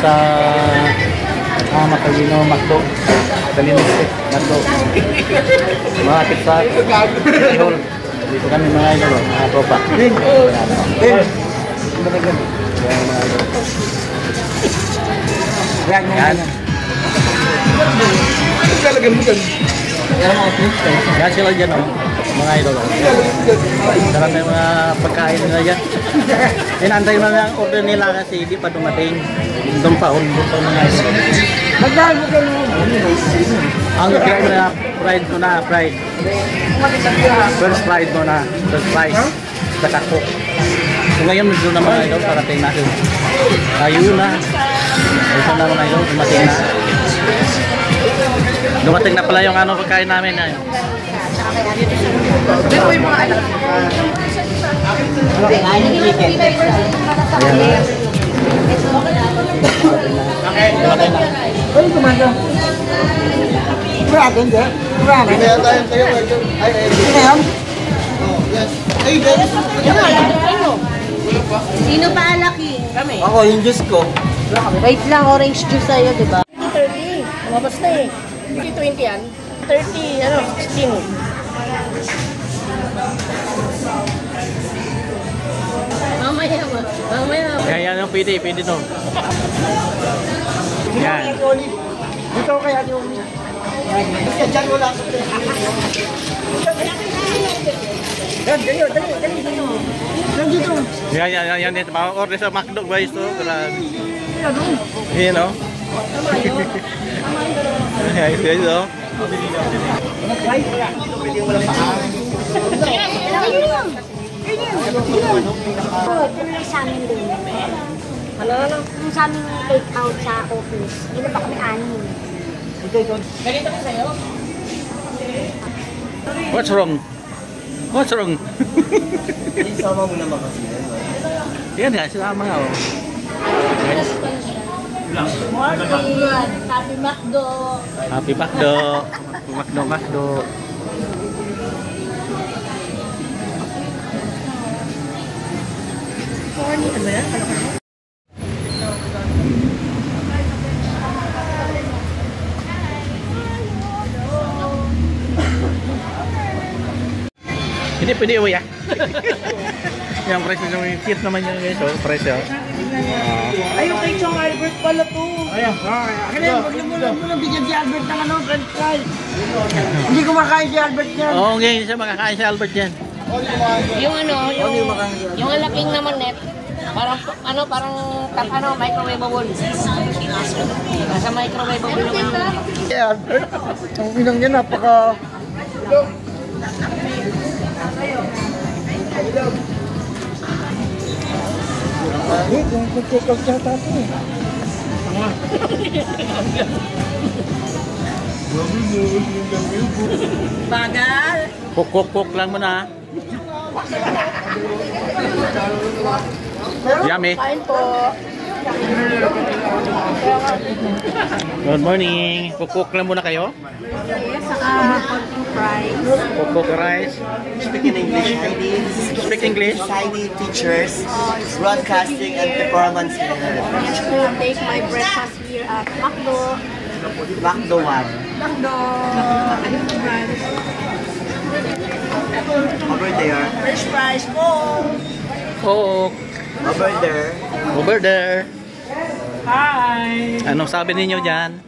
sa Matalino, Macdo. Matalino Street, Macdo. Malapit sa Ihol. Dito kami mga idol, mga tropa. Yan. Yan sila dyan, mga idol. Sarap na yung mga pagkain nila dyan. Inantay mo na ang order nila kasi hindi pa dumating. Doon pa mga idol. Ang kaya mo na fried ko na, fried. First fried mo na, first fries. Saka cook. So ngayon medyo na mga idol, parating natin. Ayun na. Ito na mga idol, dumating na. Dumating na pala yung ano pagkain namin. Dito yung mga anak. Dumating na. Ay, kumanda. Kurado, hindi? Kurado. Kaya tayo tayo. Ay, Ano yan? Sino pa alaki? Kami. ako yung juice ko. Wait lang, orange juice sa'yo, diba? 30. Lumabas na eh. 20 yan. 30, 16. Mamaya. Yan yung pwede to. Yan. Dito kaya yung... Diyan wala. Yan, dali. Nandito. Yan dito. Order sa McDo guys to. Yan o. Yan ito. Sa amin doon. Ano? Yung sa aming take out sa office. Hindi pa kami anin. Ganito ko sa'yo? What's wrong? Isama mo naman kasi. Yan nga, sila mga o. Happy Macdo. Happy Macdo. Macdo. Morning, ano yan? Hindi pwede uwi ah. Yung price yung cute naman yung guys. So, price yun. Ay, yung kay Chong Albert pala to. Ayan. Wag mo lang bigyan si Albert ng french fries. Hindi kumakain si Albert yan. Oo, ngayon siya makakain si Albert yan. Yung alaking naman net. Parang microwaveable. Nasa microwaveable naman. Si Albert. Ang inang yan, napaka... Hindi, kung mag-check-out siya tato eh. Bagal. Cook lang muna. Yummy. Kain po. Good morning. Cook lang muna kayo. Saka konting fries. Cook rice. Speak in English, Heidi. Speak English. Heidi teachers, broadcasting and performance here. Take my breakfast here at Macdo. Macdo one. Over there. Fresh fries po. Cook. Over there. Hi! Anong sabi ninyo dyan?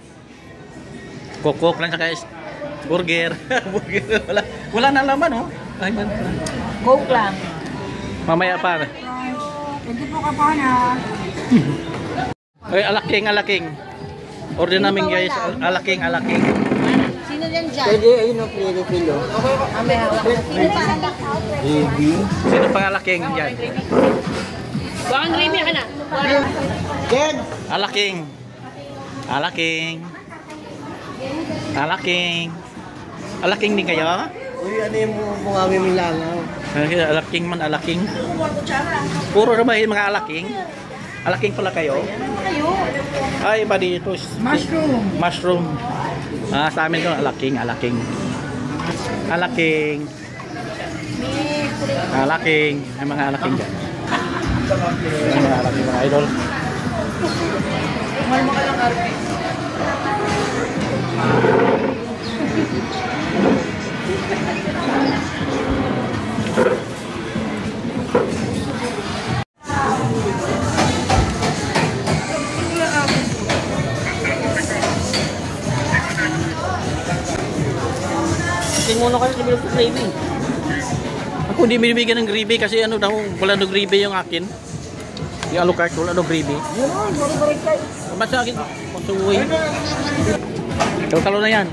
Cook lang saka burger. Burger. Wala na laman, oh. Ay, Coke lang. mamaya pa. Hindi po ka pa na. Ay, alaking. Order namin guys, alaking. Sino yan dyan? Pwede, ayun o, kilo. Sino pa anak? Sino pang alaking dyan? Bakang gravy ka na. Jen! Alaking din kayo? Uy, ano yung mga mimilangaw? Alaking. Puro naman yung mga alaking. Alaking pala kayo? Ay, iba dito. Mushroom. Sa amin ito, alaking. May mga alaking dyan. May mga alaking, mga idol. Kumalma ka lang, RP. Tingin muna kayo sa gravy. Ako hindi binibigyan ng gravy kasi ano daw, wala ng gravy yung akin. Yung Alucard, wala ng gravy. Ba't sa akin? Pasuwi. Kalo-kalo na yan.